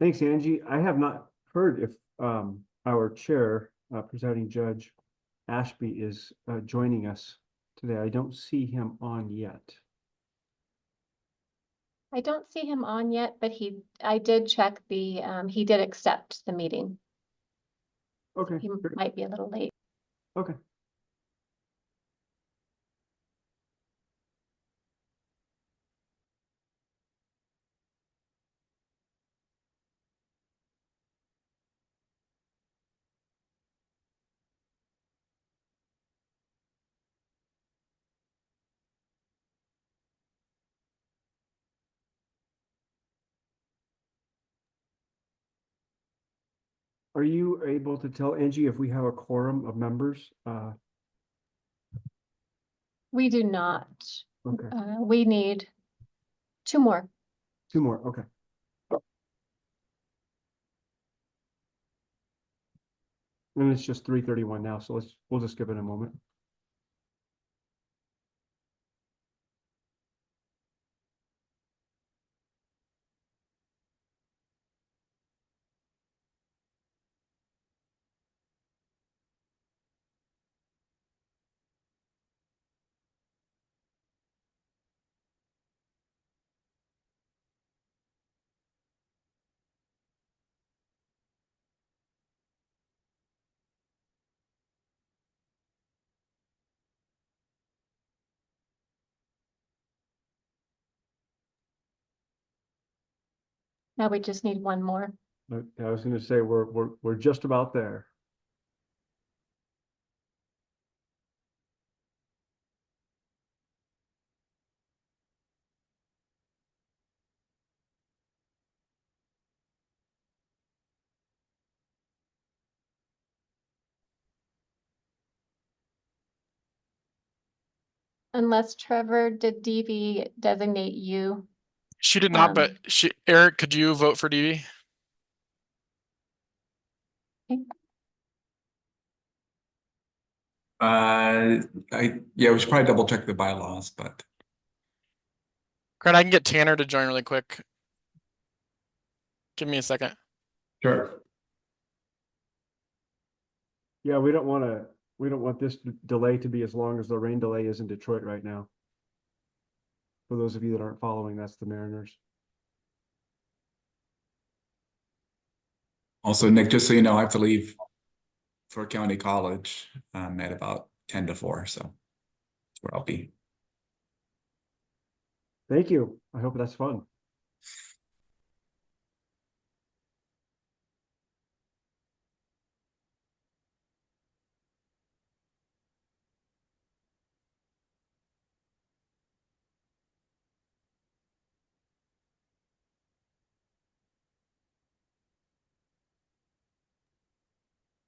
Thanks, Angie. I have not heard if our chair, presiding judge Ashby is joining us today. I don't see him on yet. I don't see him on yet, but I did check he did accept the meeting. Okay. He great. might be a little late. Okay. Are you able to tell Angie if we have a quorum of members? We do not. Okay. We need two more. Two more. Okay. And it's just 3:31 now, so we'll just give it a moment. Now we just need one more. But I was going to say we're just about there. Unless Trevor, did DV designate you? She did not, but Eric, could you vote for DV? Yeah, we should probably double check the bylaws, but Grant, I can get Tanner to join really quick. Give me a second. sure. Yeah, we don't want this delay to be as long as the rain delay is in Detroit right now. For those of you that aren't following, that's the Mariners. Also, Nick, just so you know, I have to leave for County College at about 10 to 4, so that's where I'll be. Thank you. I hope that's fun.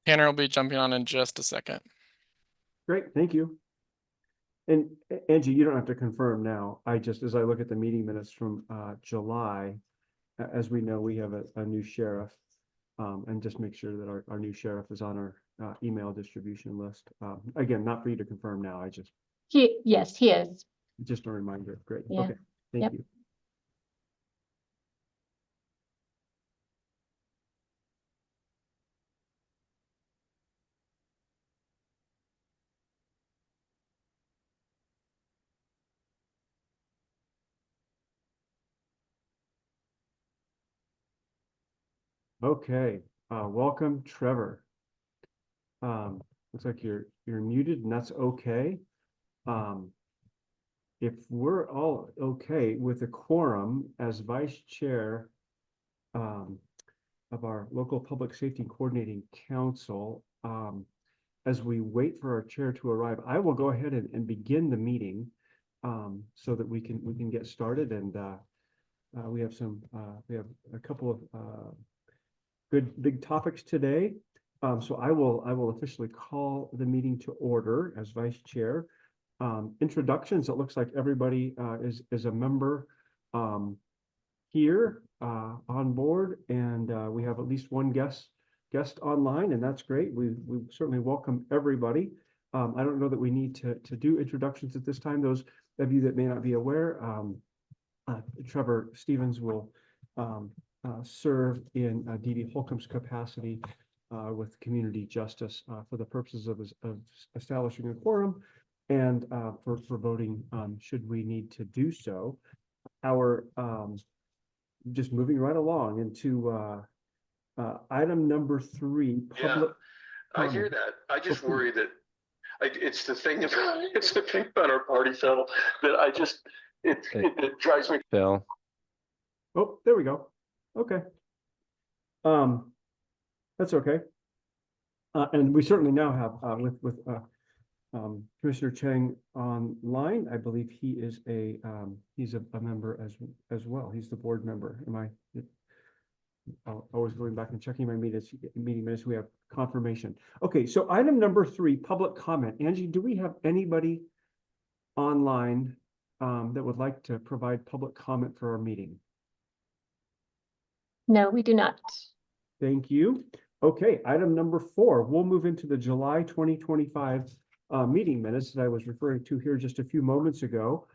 Tanner will be jumping on in just a second. Great, thank you. And Angie, you don't have to confirm now. As I look at the meeting minutes from July, as we know, we have a new sheriff, and just make sure that our new sheriff is on our email distribution list. Again, not for you to confirm now. Yes, he is. Just a reminder. Great. Yeah. Okay. Thank you. Okay. Welcome, Trevor. Looks like you're muted, and that's okay. If we're all okay with a quorum as vice chair of our local public safety coordinating council, as we wait for our chair to arrive, I will go ahead and begin the meeting so that we can get started. And we have a couple of good big topics today. So I will officially call the meeting to order as vice chair. Introductions. It looks like everybody is a member here on board, and we have at least one guest online, and that's great. We certainly welcome everybody. I don't know that we need to do introductions at this time. Those of you that may not be aware, Trevor Stevens will serve in D.D. Holcomb's capacity with community justice for the purposes of establishing a quorum and for voting should we need to do so. Our just moving right along into item number 3, public. I hear that. I just worry that it's the thing about it's the thing about our party cell that it drives me. Phil. Oh, there we go. Okay. That's okay. And we certainly now have with Commissioner Chang online. I believe he is he's a member as well. He's the board member. Always going back and checking my meeting minutes. We have confirmation. Okay, so item number 3, public comment. Angie, do we have anybody online that would like to provide public comment for our meeting? No, we do not. Thank you. Okay, item number 4, we'll move into the July 2025 meeting minutes that I was referring to here just a few moments ago.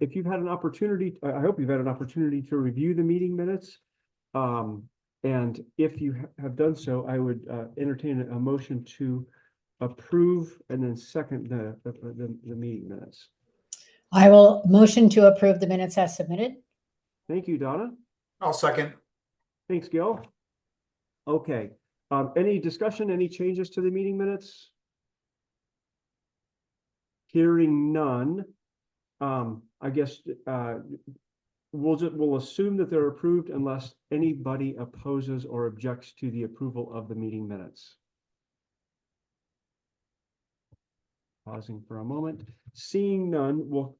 If you've had an opportunity, I hope you've had an opportunity to review the meeting minutes. And if you have done so, I would entertain a motion to approve and then second the meeting minutes. I will motion to approve the minutes as submitted. Thank you, Donna. I'll second. Thanks, Gil. Okay, any discussion, any changes to the meeting minutes? Hearing none, I guess we'll assume that they're approved unless anybody opposes or objects to the approval of the meeting minutes. Pausing for a moment. Seeing none, we'll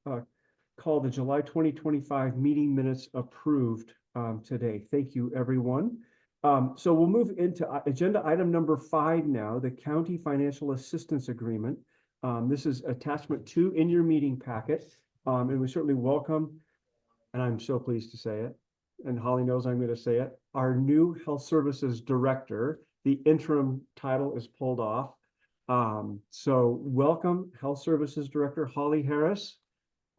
call the July 2025 meeting minutes approved today. Thank you, everyone. So we'll move into agenda item number 5 now, the County Financial Assistance Agreement. This is attachment 2 in your meeting packet, and we certainly welcome, and I'm so pleased to say it, and Holly knows I'm going to say it, our new Health Services Director. The interim title is pulled off. So welcome, Health Services Director Holly Harris.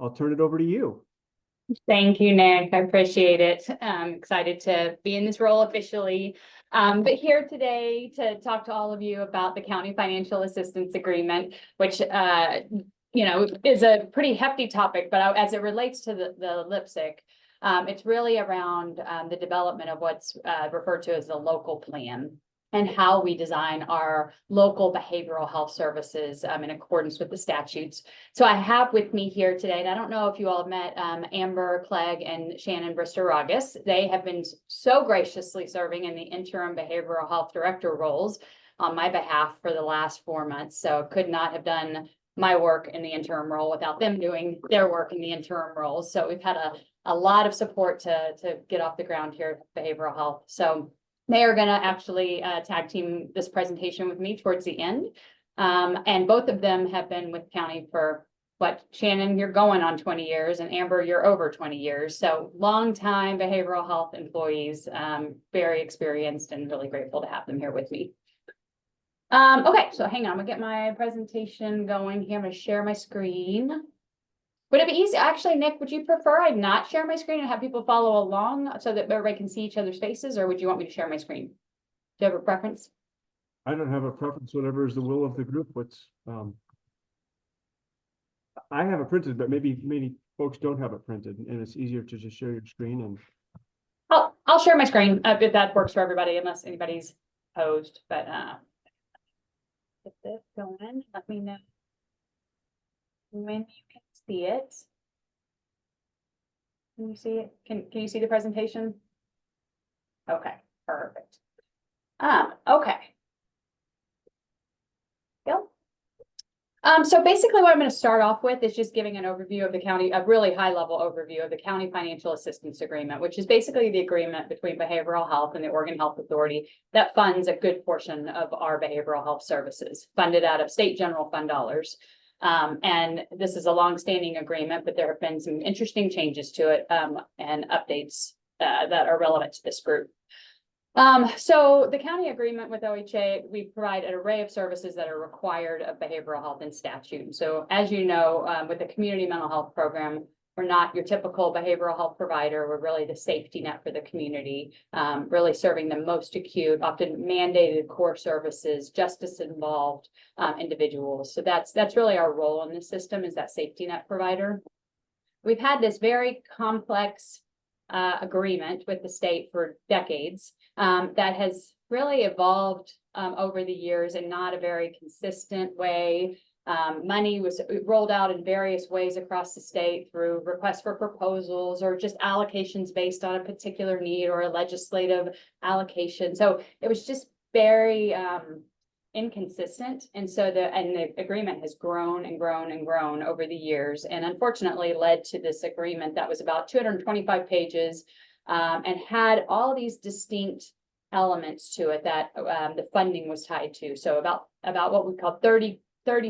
I'll turn it over to you. Thank you, Nick. I appreciate it. I'm excited to be in this role officially. But here today to talk to all of you about the County Financial Assistance Agreement, which is a pretty hefty topic, but as it relates to the LPSIC, it's really around the development of what's referred to as the local plan and how we design our local behavioral health services in accordance with the statutes. So I have with me here today, and I don't know if you all have met Amber Clegg and Shannon Brister-Ragus. They have been so graciously serving in the interim behavioral health director roles on my behalf for the last 4 months. So could not have done my work in the interim role without them doing their work in the interim roles. So we've had a lot of support to get off the ground here at behavioral health. So they are going to actually tag team this presentation with me towards the end. And both of them have been with county for Shannon, you're going on 20 years and Amber, you're over 20 years. So long time behavioral health employees, very experienced and really grateful to have them here with me. Okay, so hang on, I'm gonna get my presentation going here. I'm gonna share my screen. Would it be easy? Actually, Nick, would you prefer I not share my screen and have people follow along so that everybody can see each other's faces, or would you want me to share my screen? Do you have a preference? I don't have a preference, whatever is the will of the group. I have it printed, but maybe folks don't have it printed, and it's easier to just share your screen. And I'll share my screen if that works for everybody, unless anybody's opposed. But get this going. Let me know when you can see it. Can you see it? Can you see the presentation? Okay, perfect. Okay. Go. So basically what I'm going to start off with is just giving an overview of the county, a really high level overview of the County Financial Assistance Agreement, which is basically the agreement between behavioral health and the Oregon Health Authority that funds a good portion of our behavioral health services, funded out of state general fund dollars. And this is a long-standing agreement, but there have been some interesting changes to it and updates that are relevant to this group. So the county agreement with OHA, we provide an array of services that are required of behavioral health in statute. So as you know, with the community mental health program, we're not your typical behavioral health provider. We're really the safety net for the community, really serving the most acute, often mandated core services, justice involved individuals. So that's really our role in the system, is that safety net provider. We've had this very complex agreement with the state for decades that has really evolved over the years in not a very consistent way. Money was rolled out in various ways across the state through requests for proposals or just allocations based on a particular need or a legislative allocation. So it was just very inconsistent. And so the agreement has grown and grown and grown over the years, and unfortunately led to this agreement that was about 225 pages and had all these distinct elements to it that the funding was tied to. So about what we call 30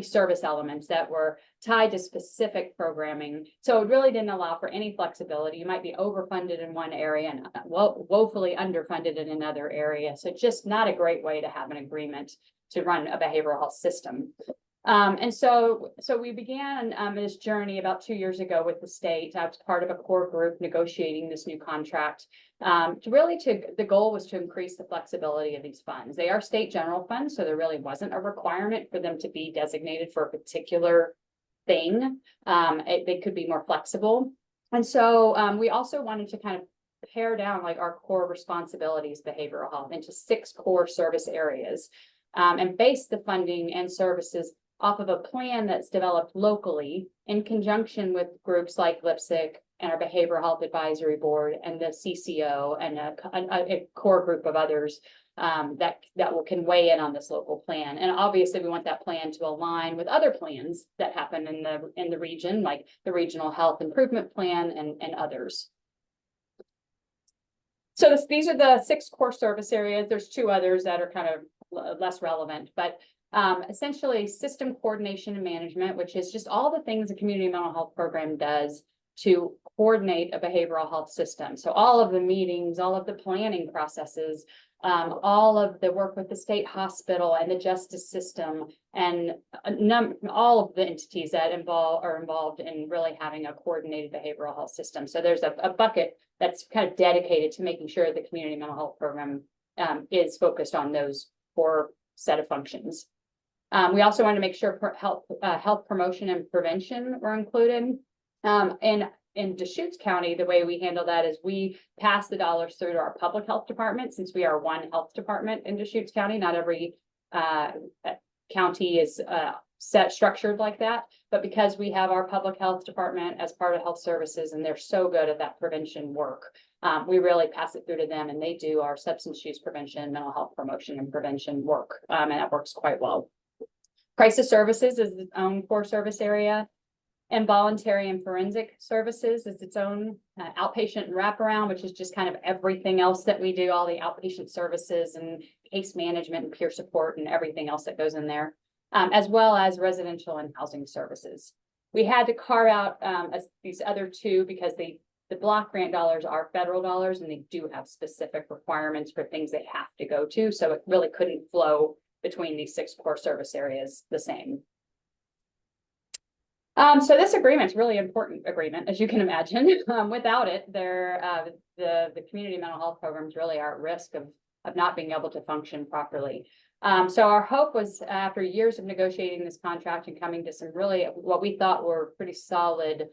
service elements that were tied to specific programming. So it really didn't allow for any flexibility. You might be overfunded in one area and woefully underfunded in another area. So just not a great way to have an agreement to run a behavioral health system. And so we began this journey about 2 years ago with the state. I was part of a core group negotiating this new contract. The goal was to increase the flexibility of these funds. They are state general funds, so there really wasn't a requirement for them to be designated for a particular thing. They could be more flexible. And so we also wanted to kind of pare down like our core responsibilities, behavioral health, into 6 core service areas, and base the funding and services off of a plan that's developed locally in conjunction with groups like LIPSIC and our Behavioral Health Advisory Board and the CCO and a core group of others that can weigh in on this local plan. And obviously we want that plan to align with other plans that happen in the region, like the Regional Health Improvement Plan and others. So these are the 6 core service areas. There's 2 others that are kind of less relevant, but essentially system coordination and management, which is just all the things a community mental health program does to coordinate a behavioral health system. So all of the meetings, all of the planning processes, all of the work with the state hospital and the justice system, and all of the entities that are involved in really having a coordinated behavioral health system. So there's a bucket that's kind of dedicated to making sure the community mental health program is focused on those 4 set of functions. We also wanted to make sure health promotion and prevention were included. And in Deschutes County, the way we handle that is we pass the dollars through to our public health department, since we are one health department in Deschutes County. Not every county is structured like that, but because we have our public health department as part of health services and they're so good at that prevention work, we really pass it through to them, and they do our substance use prevention, mental health promotion and prevention work, and that works quite well. Crisis services is its own core service area. Involuntary and forensic services is its own outpatient wraparound, which is just kind of everything else that we do, all the outpatient services and case management and peer support and everything else that goes in there, as well as residential and housing services. We had to carve out these other 2 because the block grant dollars are federal dollars and they do have specific requirements for things they have to go to. So it really couldn't flow between these 6 core service areas the same. So this agreement's really important agreement, as you can imagine. Without it, the community mental health programs really are at risk of not being able to function properly. So our hope was, after years of negotiating this contract and coming to some really what we thought were pretty solid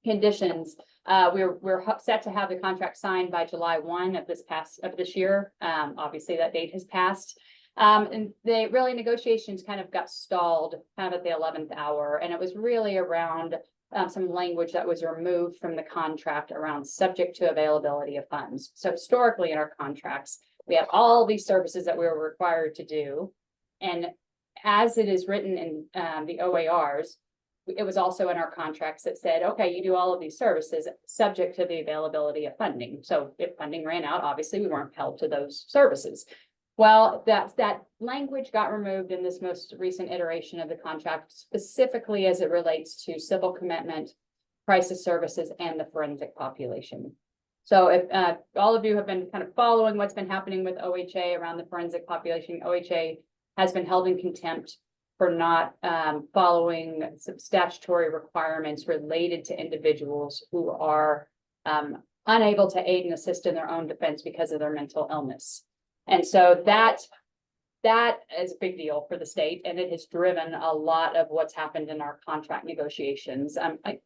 conditions, we're set to have the contract signed by July 1 of this year. Obviously, that date has passed. And negotiations kind of got stalled kind of at the 11th hour. And it was really around some language that was removed from the contract around subject to availability of funds. So historically in our contracts, we have all these services that we were required to do. And as it is written in the OARs, it was also in our contracts that said, okay, you do all of these services subject to the availability of funding. So if funding ran out, obviously we weren't held to those services. Well, that language got removed in this most recent iteration of the contract, specifically as it relates to civil commitment, crisis services, and the forensic population. So if all of you have been kind of following what's been happening with OHA around the forensic population, OHA has been held in contempt for not following some statutory requirements related to individuals who are unable to aid and assist in their own defense because of their mental illness. And so that is a big deal for the state, and it has driven a lot of what's happened in our contract negotiations.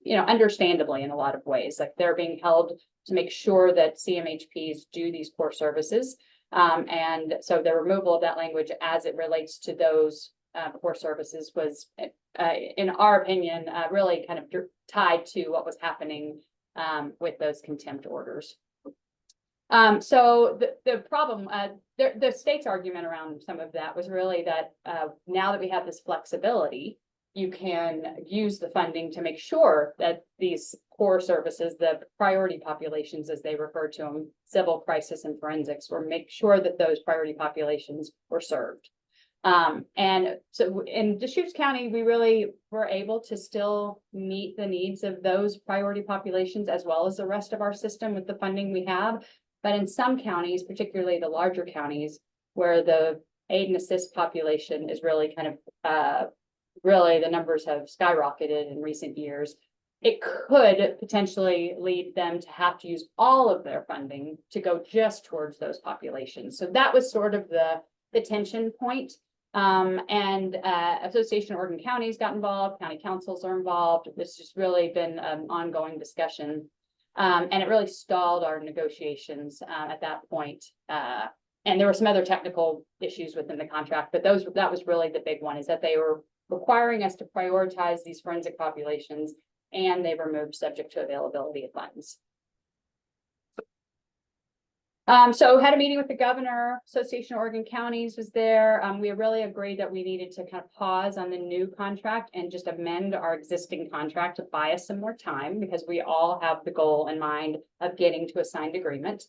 Understandably in a lot of ways, like they're being held to make sure that CMHPs do these core services. And so the removal of that language as it relates to those core services was, in our opinion, really kind of tied to what was happening with those contempt orders. So the problem, the state's argument around some of that was really that now that we have this flexibility, you can use the funding to make sure that these core services, the priority populations, as they refer to them, civil, crisis, and forensics, or make sure that those priority populations were served. And so in Deschutes County, we really were able to still meet the needs of those priority populations as well as the rest of our system with the funding we have. But in some counties, particularly the larger counties, where the aid and assist population is really kind of, really the numbers have skyrocketed in recent years, it could potentially lead them to have to use all of their funding to go just towards those populations. So that was sort of the tension point. Association of Oregon Counties got involved, county councils are involved. This has really been an ongoing discussion. And it really stalled our negotiations at that point. And there were some other technical issues within the contract, but that was really the big one, is that they were requiring us to prioritize these forensic populations, and they removed subject to availability of funds. So had a meeting with the governor. Association of Oregon Counties was there. We really agreed that we needed to kind of pause on the new contract and just amend our existing contract to buy us some more time, because we all have the goal in mind of getting to a signed agreement.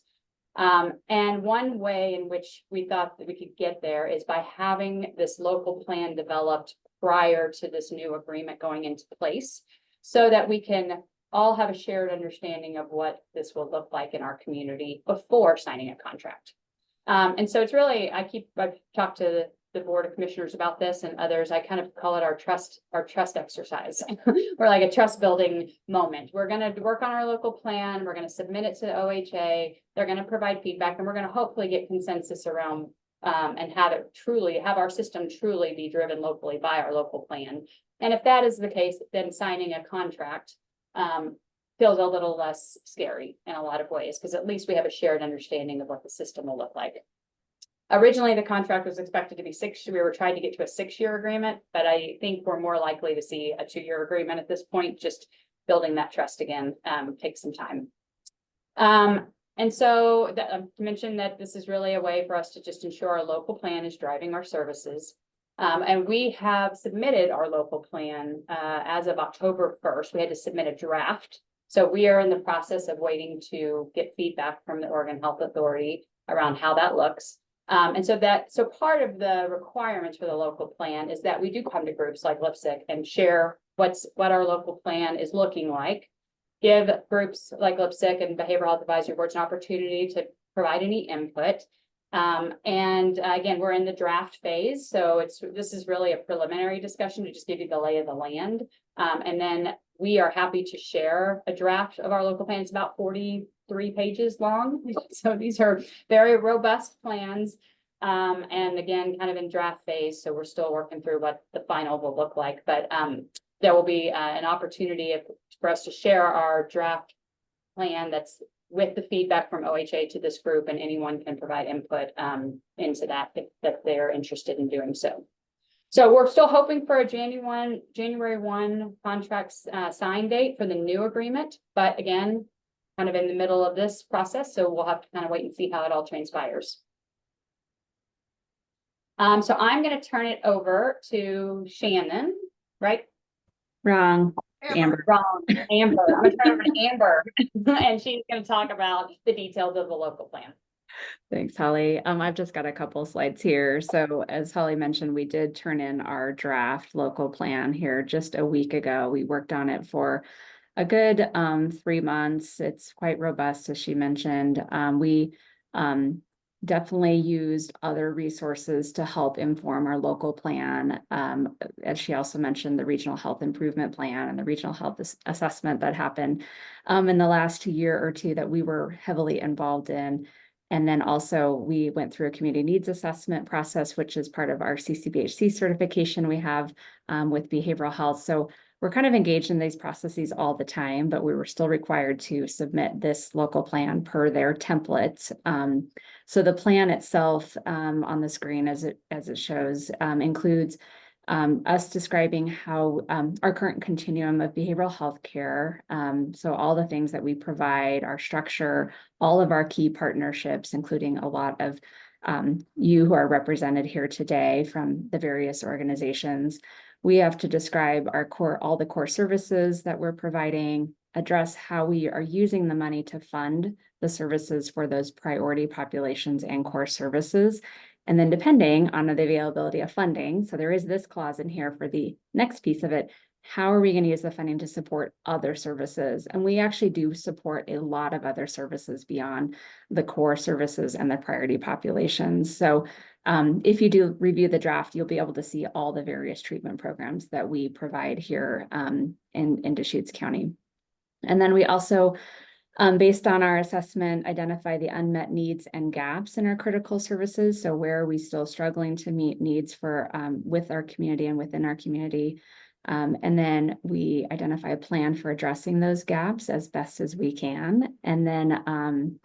And one way in which we thought that we could get there is by having this local plan developed prior to this new agreement going into place, so that we can all have a shared understanding of what this will look like in our community before signing a contract. And so it's really, I've talked to the Board of Commissioners about this and others. I kind of call it our trust exercise. We're like a trust building moment. We're going to work on our local plan. We're going to submit it to the OHA. They're going to provide feedback, and we're going to hopefully get consensus around and have our system truly be driven locally by our local plan. And if that is the case, then signing a contract feels a little less scary in a lot of ways, because at least we have a shared understanding of what the system will look like. Originally, the contract was expected to be 6 years. We were trying to get to a 6-year agreement, but I think we're more likely to see a 2-year agreement at this point. Just building that trust again takes some time. And so to mention that this is really a way for us to just ensure our local plan is driving our services. And we have submitted our local plan as of October 1st. We had to submit a draft. So we are in the process of waiting to get feedback from the Oregon Health Authority around how that looks. And so part of the requirements for the local plan is that we do come to groups like LIPSIC and share what our local plan is looking like. Give groups like LIPSIC and Behavioral Health Advisory Boards an opportunity to provide any input. And again, we're in the draft phase, so this is really a preliminary discussion to just give you the lay of the land. And then we are happy to share a draft of our local plan. It's about 43 pages long. So these are very robust plans. And again, kind of in draft phase. So we're still working through what the final will look like, but there will be an opportunity for us to share our draft plan that's with the feedback from OHA to this group, and anyone can provide input into that if they're interested in doing so. So we're still hoping for a January 1 contract sign date for the new agreement, but again, kind of in the middle of this process, so we'll have to kind of wait and see how it all transpires. So I'm going to turn it over to Shannon, right? Wrong. Amber. Wrong. Amber. I'm going to turn it over to Amber, and she's going to talk about the details of the local plan. Thanks, Holly. I've just got a couple slides here. So as Holly mentioned, we did turn in our draft local plan here just a week ago. We worked on it for a good 3 months. It's quite robust, as she mentioned. We definitely used other resources to help inform our local plan. As she also mentioned, the regional health improvement plan and the regional health assessment that happened in the last year or two that we were heavily involved in. And then also we went through a community needs assessment process, which is part of our CCBHC certification we have with behavioral health. So we're kind of engaged in these processes all the time, but we were still required to submit this local plan per their template. So the plan itself on the screen as it shows includes us describing how our current continuum of behavioral health care, so all the things that we provide, our structure, all of our key partnerships, including a lot of you who are represented here today from the various organizations. We have to describe all the core services that we're providing, address how we are using the money to fund the services for those priority populations and core services. And then depending on the availability of funding, so there is this clause in here for the next piece of it, how are we going to use the funding to support other services? And we actually do support a lot of other services beyond the core services and the priority populations. So if you do review the draft, you'll be able to see all the various treatment programs that we provide here in Deschutes County. And then we also, based on our assessment, identify the unmet needs and gaps in our critical services. So where are we still struggling to meet needs for with our community and within our community? And then we identify a plan for addressing those gaps as best as we can. And then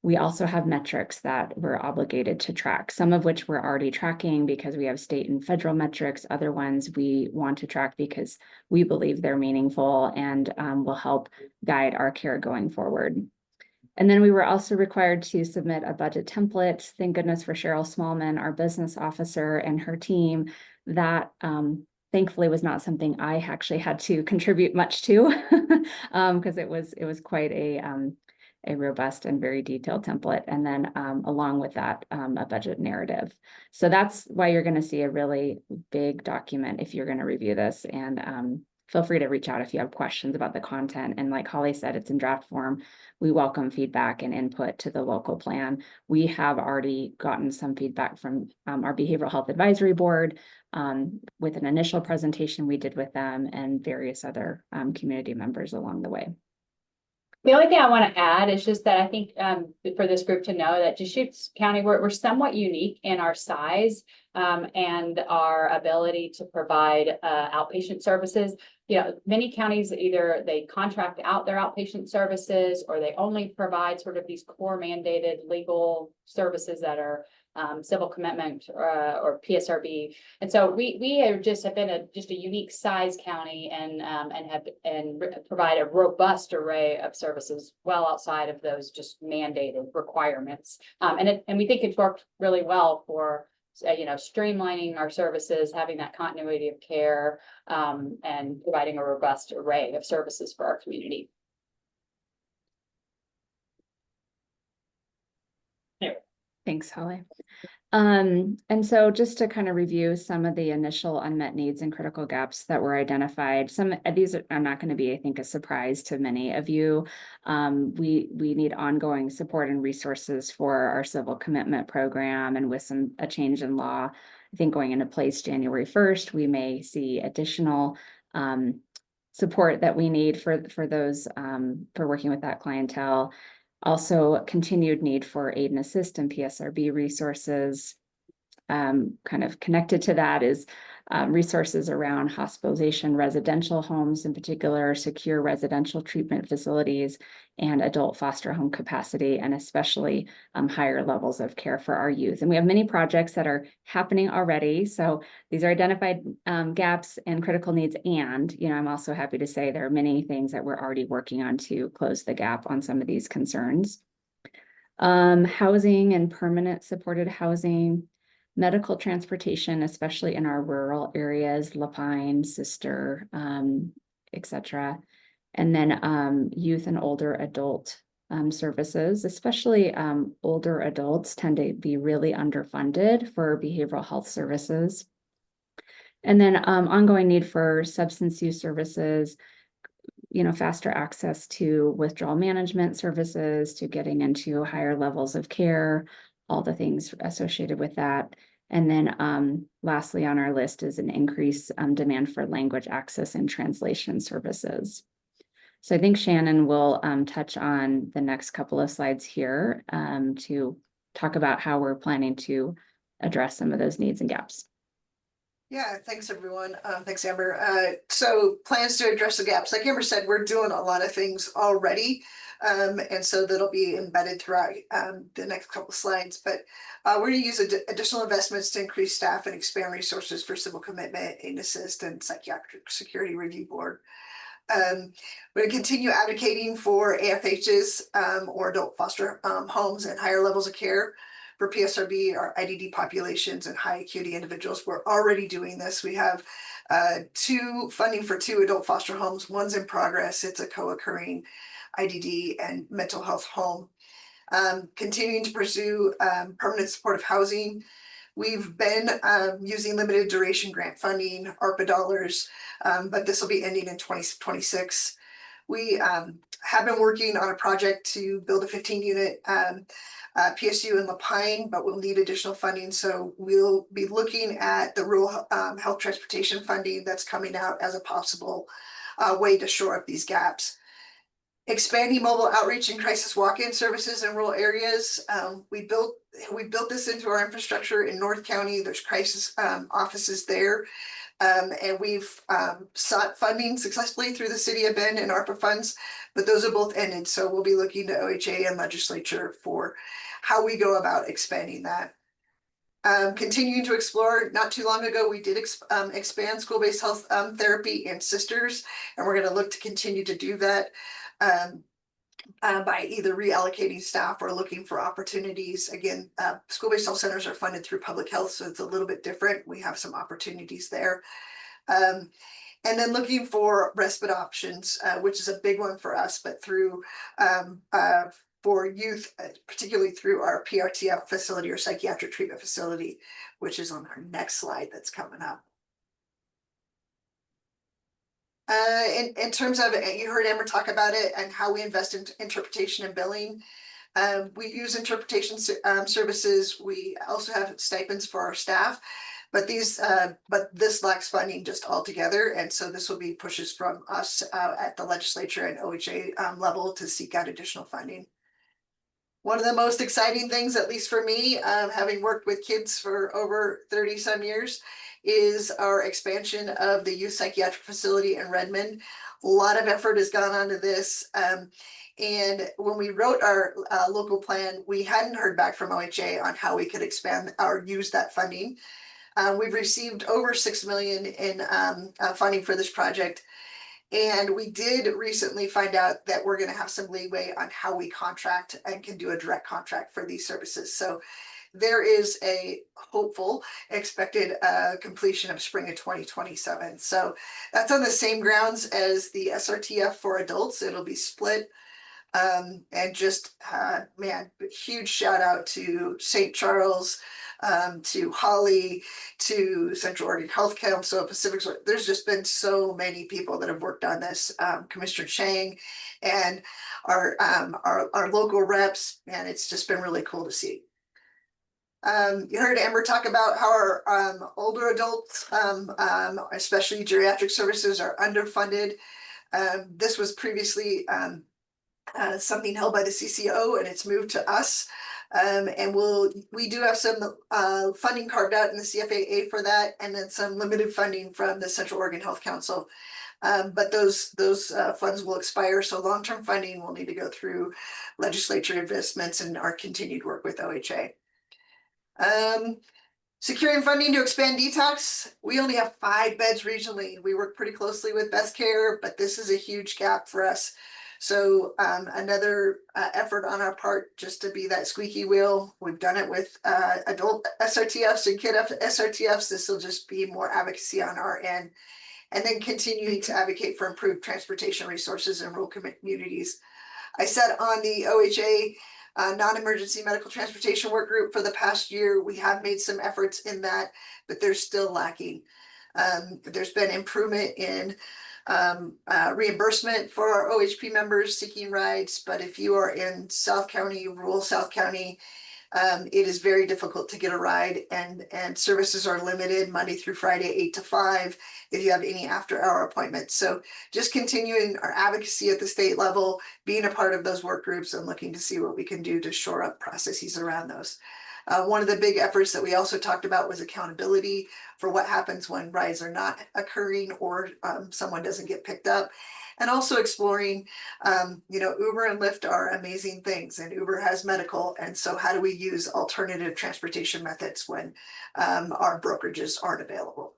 we also have metrics that we're obligated to track, some of which we're already tracking because we have state and federal metrics. Other ones we want to track because we believe they're meaningful and will help guide our care going forward. And then we were also required to submit a budget template. Thank goodness for Cheryl Smallman, our business officer, and her team. That thankfully was not something I actually had to contribute much to because it was quite a robust and very detailed template. And then along with that, a budget narrative. So that's why you're going to see a really big document if you're going to review this. And feel free to reach out if you have questions about the content. And like Holly said, it's in draft form. We welcome feedback and input to the local plan. We have already gotten some feedback from our Behavioral Health Advisory Board with an initial presentation we did with them and various other community members along the way. The only thing I want to add is just that I think for this group to know that Deschutes County, we're somewhat unique in our size and our ability to provide outpatient services. You know, many counties either they contract out their outpatient services or they only provide sort of these core mandated legal services that are civil commitment or PSRB. And so we have been a unique size county and provide a robust array of services well outside of those just mandated requirements. And we think it's worked really well for streamlining our services, having that continuity of care, and providing a robust array of services for our community. Thanks, Holly. And so just to kind of review some of the initial unmet needs and critical gaps that were identified, some of these are not going to be, I think, a surprise to many of you. We need ongoing support and resources for our civil commitment program, and with a change in law, I think going into place January 1st, we may see additional support that we need for those for working with that clientele. Also, continued need for aid and assist and PSRB resources. Kind of connected to that is resources around hospitalization, residential homes in particular, secure residential treatment facilities, and adult foster home capacity, and especially higher levels of care for our youth. And we have many projects that are happening already. So these are identified gaps and critical needs. And, I'm also happy to say there are many things that we're already working on to close the gap on some of these concerns. Housing and permanent supported housing. Medical transportation, especially in our rural areas, Lapine, Sister, etc. And then youth and older adult services, especially older adults tend to be really underfunded for behavioral health services. And then ongoing need for substance use services, faster access to withdrawal management services, to getting into higher levels of care, all the things associated with that. And then lastly on our list is an increased demand for language access and translation services. So I think Shannon will touch on the next couple of slides here to talk about how we're planning to address some of those needs and gaps. Yeah, thanks everyone. Thanks, Amber. So plans to address the gaps. Like Amber said, we're doing a lot of things already. And so that'll be embedded throughout the next couple of slides. But we're going to use additional investments to increase staff and expand resources for civil commitment, aid assist, and psychiatric security review board. We're going to continue advocating for AFHs or adult foster homes and higher levels of care for PSRB, our IDD populations and high acuity individuals. We're already doing this. We have funding for 2 adult foster homes. One's in progress. It's a co-occurring IDD and mental health home. Continuing to pursue permanent supportive housing. We've been using limited duration grant funding, ARPA dollars, but this will be ending in 2026. We have been working on a project to build a 15-unit PSU in La Pine, but we'll need additional funding. So we'll be looking at the rural health transportation funding that's coming out as a possible way to shore up these gaps. Expanding mobile outreach and crisis walk-in services in rural areas. We built this into our infrastructure in North County. There's crisis offices there. And we've sought funding successfully through the City of Bend and ARPA funds, but those have both ended. So we'll be looking to OHA and legislature for how we go about expanding that. Continuing to explore, not too long ago, we did expand school-based health therapy and sisters, and we're going to look to continue to do that by either reallocating staff or looking for opportunities. Again, school-based health centers are funded through public health, so it's a little bit different. We have some opportunities there. And then looking for respite options, which is a big one for us, but through for youth, particularly through our PRTF facility or psychiatric treatment facility, which is on our next slide that's coming up. In terms of, you heard Amber talk about it and how we invest in interpretation and billing. We use interpretation services. We also have stipends for our staff, but this lacks funding just altogether. And so this will be pushes from us at the legislature and OHA level to seek out additional funding. One of the most exciting things, at least for me, having worked with kids for over 30 some years, is our expansion of the youth psychiatric facility in Redmond. A lot of effort has gone onto this. And when we wrote our local plan, we hadn't heard back from OHA on how we could expand or use that funding. We've received over $6 million in funding for this project. And we did recently find out that we're going to have some leeway on how we contract and can do a direct contract for these services. So there is a hopeful expected completion of spring of 2027. So that's on the same grounds as the SRTF for adults. It'll be split. And just, man, huge shout out to St. Charles, to Holly, to Central Oregon Health Council, Pacific. There's just been so many people that have worked on this. Commissioner Chang and our local reps, and it's just been really cool to see. You heard Amber talk about how our older adults, especially geriatric services, are underfunded. This was previously something held by the CCO, and it's moved to us. And we do have some funding carved out in the CFAA for that, and then some limited funding from the Central Oregon Health Council. But those funds will expire, so long-term funding will need to go through legislature investments and our continued work with OHA. Securing funding to expand detox. We only have 5 beds regionally. We work pretty closely with Best Care, but this is a huge gap for us. So another effort on our part just to be that squeaky wheel. We've done it with adult SRTFs and kid SRTFs. This will just be more advocacy on our end. And then continuing to advocate for improved transportation resources in rural communities. I sat on the OHA non-emergency medical transportation work group for the past year. We have made some efforts in that, but they're still lacking. There's been improvement in reimbursement for our OHP members seeking rides, but if you are in South County, rural South County, It is very difficult to get a ride, and services are limited Monday through Friday, 8 to 5, if you have any after-hour appointments. So just continuing our advocacy at the state level, being a part of those work groups and looking to see what we can do to shore up processes around those. One of the big efforts that we also talked about was accountability for what happens when rides are not occurring or someone doesn't get picked up. And also exploring, Uber and Lyft are amazing things, and Uber has medical. And so how do we use alternative transportation methods when our brokerages aren't available?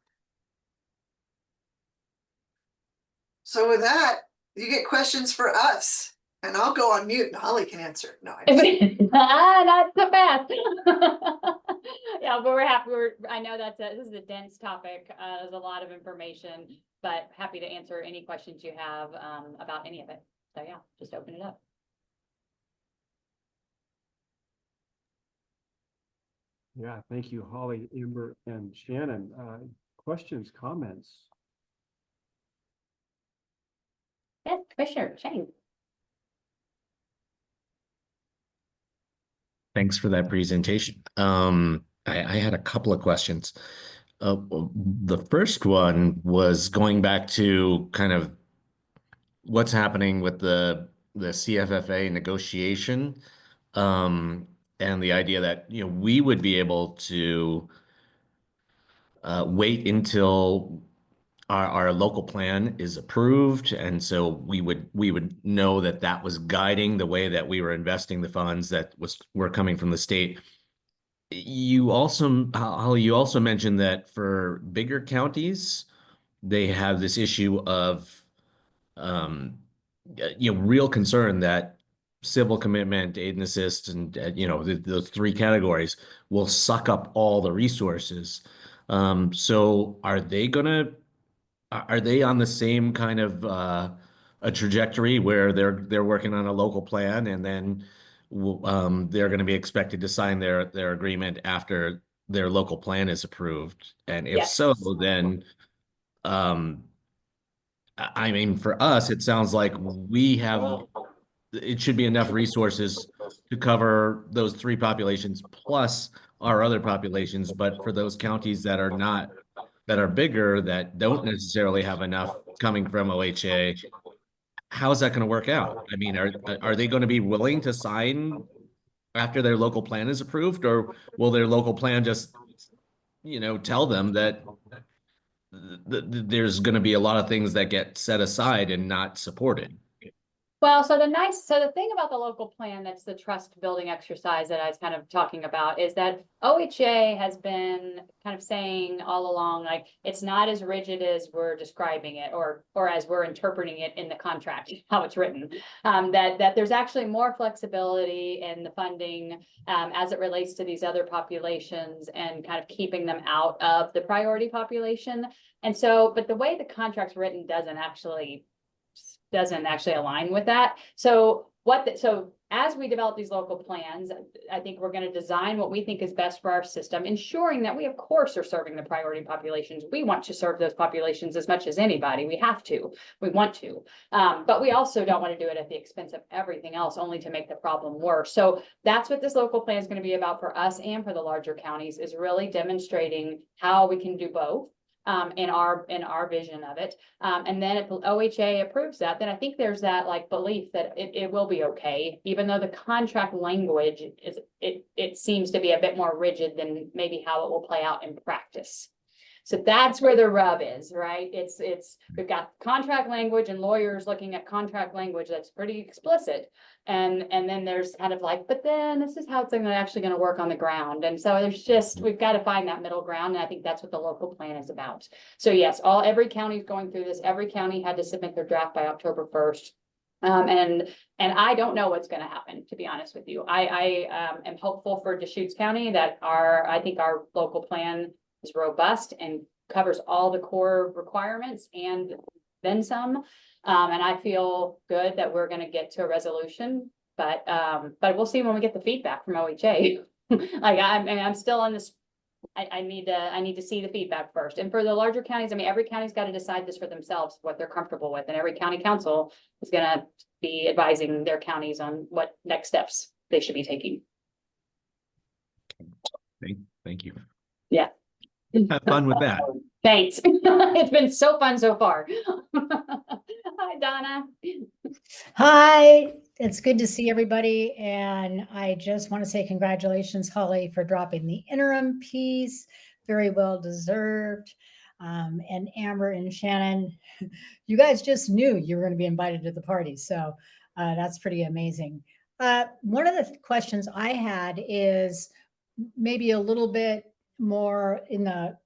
So with that, you get questions for us, and I'll go on mute and Holly can answer. No, Not so fast. Yeah, but we're happy. I know this is a dense topic. There's a lot of information, but happy to answer any questions you have about any of it. So yeah, just open it up. Yeah, thank you, Holly, Amber, and Shannon. Questions, comments? Yes, Commissioner Chang. Thanks for that presentation. I had a couple of questions. The first one was going back to kind of what's happening with the CFFA negotiation, and the idea that we would be able to wait until our local plan is approved, and so we would know that that was guiding the way that we were investing the funds that were coming from the state. You also, Holly, you also mentioned that for bigger counties, they have this issue of real concern that civil commitment, aid and assist, and those three categories will suck up all the resources. So are they on the same kind of a trajectory where they're working on a local plan, and then they're going to be expected to sign their agreement after their local plan is approved? And if so, then I mean, for us, it sounds like it should be enough resources to cover those three populations plus our other populations. But for those counties that are bigger, that don't necessarily have enough coming from OHA, how is that going to work out? I mean, are they going to be willing to sign after their local plan is approved, or will their local plan just, tell them that there's going to be a lot of things that get set aside and not supported? Well, so the thing about the local plan, that's the trust building exercise that I was kind of talking about, is that OHA has been kind of saying all along, like, it's not as rigid as we're describing it, or as we're interpreting it in the contract, how it's written, that there's actually more flexibility in the funding as it relates to these other populations, and kind of keeping them out of the priority population. And so, but the way the contract's written doesn't actually align with that. So as we develop these local plans, I think we're going to design what we think is best for our system, ensuring that we, of course, are serving the priority populations. We want to serve those populations as much as anybody. We want to, but we also don't want to do it at the expense of everything else, only to make the problem worse. So that's what this local plan is going to be about for us and for the larger counties, is really demonstrating how we can do both. In our vision of it. And then if OHA approves that, then I think there's that belief that it will be okay, even though the contract language it seems to be a bit more rigid than maybe how it will play out in practice. So that's where the rub is, right? We've got contract language and lawyers looking at contract language that's pretty explicit. And then there's kind of but then this is how it's actually going to work on the ground. And so we've got to find that middle ground. And I think that's what the local plan is about. So yes, every county is going through this. Every county had to submit their draft by October 1st. And I don't know what's going to happen, to be honest with you. I am hopeful for Deschutes County that I think our local plan is robust and covers all the core requirements and then some. And I feel good that we're going to get to a resolution, but we'll see when we get the feedback from OHA. I'm still on this. I need to see the feedback first. And for the larger counties, I mean, every county's got to decide this for themselves, what they're comfortable with, and every county council is going to be advising their counties on what next steps they should be taking. Thank you. Yeah. Have fun with that. Thanks. It's been so fun so far. Hi, Donna. Hi, it's good to see everybody. And I just want to say congratulations, Holly, for dropping the interim piece. Very well deserved. And Amber and Shannon, you guys just knew you were going to be invited to the party. So that's pretty amazing. One of the questions I had is maybe a little bit more in the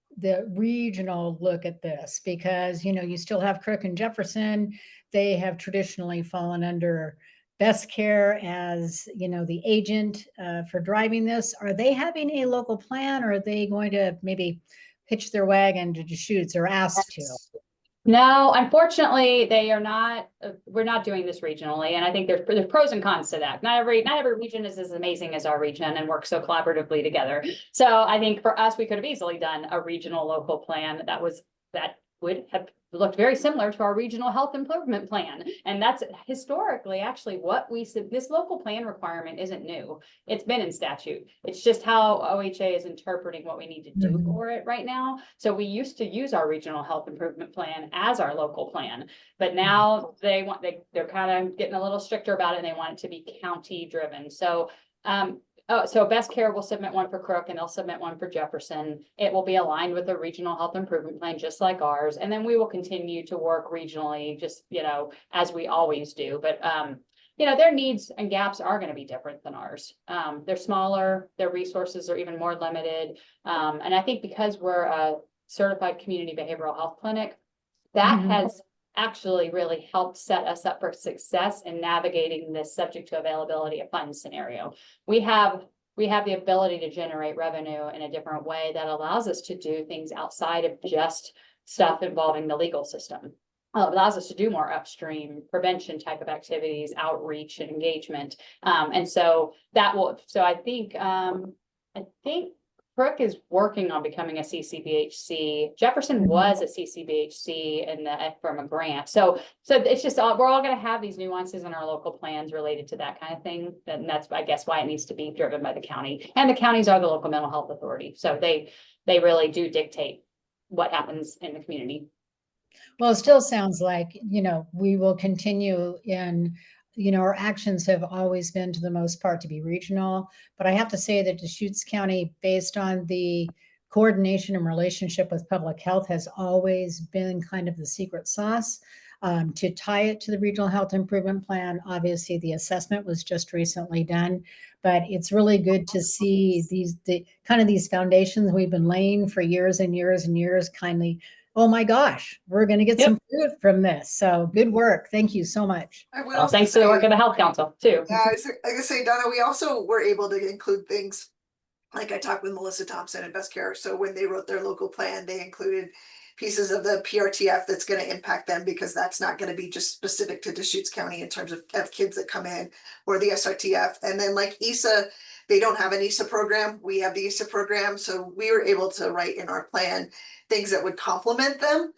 regional look at this, because, you know, you still have Crook and Jefferson. They have traditionally fallen under Best Care as, you know, the agent for driving this. Are they having a local plan, or are they going to maybe hitch their wagon to Deschutes or asked to? No, unfortunately, they are not, we're not doing this regionally, and I think there's pros and cons to that. Not every region is as amazing as our region and works so collaboratively together. So I think for us, we could have easily done a regional local plan that would have looked very similar to our regional health improvement plan. And that's historically actually what this local plan requirement isn't new. It's been in statute. It's just how OHA is interpreting what we need to do for it right now. So we used to use our regional health improvement plan as our local plan, but now they're kind of getting a little stricter about it, and they want it to be county driven. So so Best Care will submit one for Crook, and they'll submit one for Jefferson. It will be aligned with the regional health improvement plan, just like ours. And then we will continue to work regionally, just, you know, as we always do. But, you know, their needs and gaps are going to be different than ours. They're smaller, their resources are even more limited. And I think because we're a certified community behavioral health clinic, that has actually really helped set us up for success in navigating this subject to availability of funds scenario. We have the ability to generate revenue in a different way that allows us to do things outside of just stuff involving the legal system. It allows us to do more upstream prevention type of activities, outreach and engagement. And so I think Crook is working on becoming a CCBHC. Jefferson was a CCBHC from a grant. So it's just we're all going to have these nuances in our local plans related to that kind of thing. And that's, I guess, why it needs to be driven by the county. And the counties are the local mental health authority. So they really do dictate what happens in the community. Well, it still sounds like, you know, we will continue in, you know, our actions have always been, to the most part, to be regional. But I have to say that Deschutes County, based on the coordination and relationship with public health, has always been kind of the secret sauce to tie it to the regional health improvement plan. Obviously, the assessment was just recently done, but it's really good to see these foundations we've been laying for years and years and years kindly. Oh my gosh, we're going to get some fruit from this. So good work. Thank you so much. Well, thanks to the work of the Health Council too. Yeah, I was gonna say, Donna, we also were able to include things, like I talked with Melissa Thompson at Best Care. So when they wrote their local plan, they included pieces of the PRTF that's going to impact them, because that's not going to be just specific to Deschutes County in terms of kids that come in, or the SRTF. And then like ESA, they don't have an ESA program. We have the ESA program. So we were able to write in our plan things that would complement them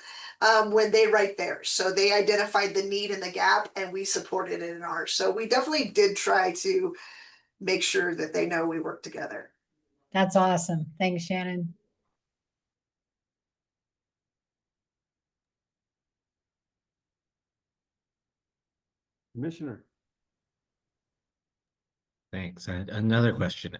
when they write theirs. So they identified the need and the gap, and we supported it in ours. So we definitely did try to make sure that they know we work together. That's awesome. Thanks, Shannon. Commissioner. Thanks. Another question.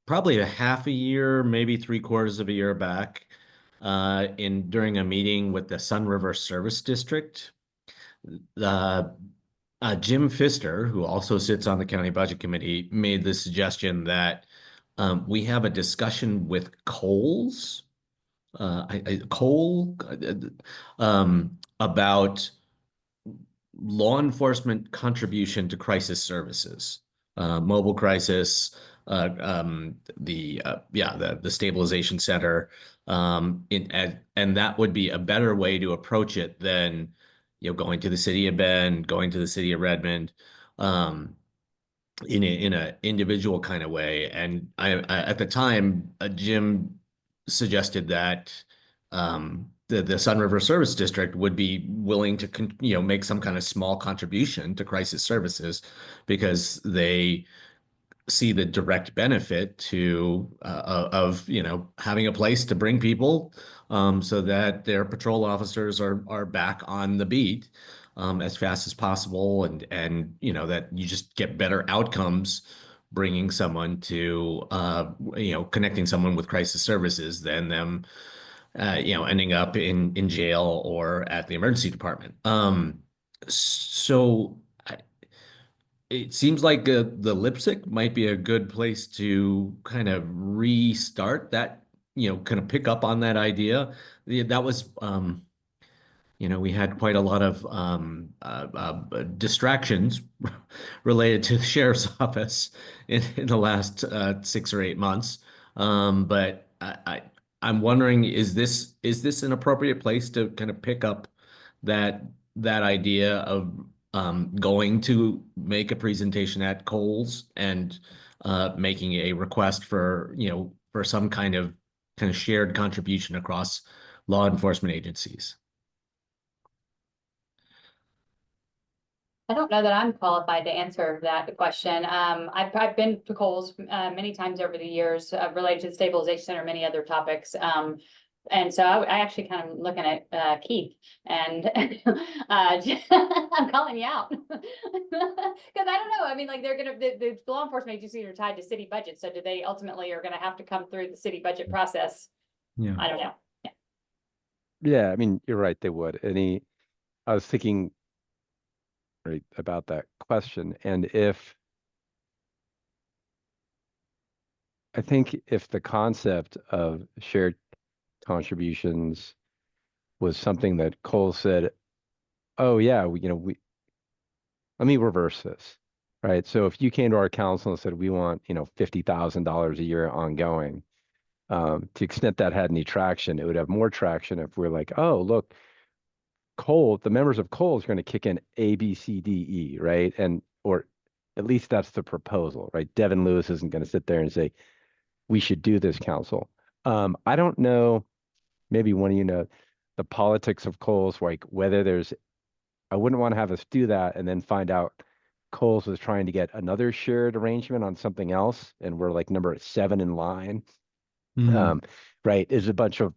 Probably a half a year, maybe 3/4 of a year back, during a meeting with the Sun River Service District, Jim Pfister, who also sits on the county budget committee, made the suggestion that we have a discussion with Kohl's, about law enforcement contribution to crisis services, mobile crisis, the stabilization center, and that would be a better way to approach it than, you know, going to the city of Bend, going to the city of Redmond, in a individual kind of way. And I at the time, Jim suggested that the Sun River Service District would be willing to make some kind of small contribution to crisis services because they see the direct benefit of having a place to bring people so that their patrol officers are back on the beat as fast as possible, and that you just get better outcomes bringing someone to connecting someone with crisis services than them ending up in jail or at the emergency department. So it seems like the Lipsick might be a good place to kind of restart that, kind of pick up on that idea. That was, we had quite a lot of distractions related to the sheriff's office in the last 6 or 8 months. But I'm wondering, is this an appropriate place to kind of pick up that idea of going to make a presentation at Kohl's and making a request for some kind of shared contribution across law enforcement agencies? I don't know that I'm qualified to answer that question. I've been to Kohl's many times over the years related to the stabilization center, many other topics. And so I actually kind of looking at Keith and I'm calling you out because I don't know. I mean, like the law enforcement agencies are tied to city budgets. So do they ultimately are going to have to come through the city budget process? Yeah, I don't know. Yeah, I mean, you're right, they would. I was thinking right about that question. And I think if the concept of shared contributions was something that Cole said, oh yeah, let me reverse this, right? So if you came to our council and said, we want, $50,000 a year ongoing, to the extent that had any traction, it would have more traction if we're like, oh, look, the members of Cole is going to kick in A, B, C, D, E, right? Or at least that's the proposal, right? Devin Lewis isn't going to sit there and say, we should do this, council. I don't know, maybe one of the politics of Kohl's, like whether I wouldn't want to have us do that and then find out Kohl's was trying to get another shared arrangement on something else, and we're like number 7 in line. Right? There's a bunch of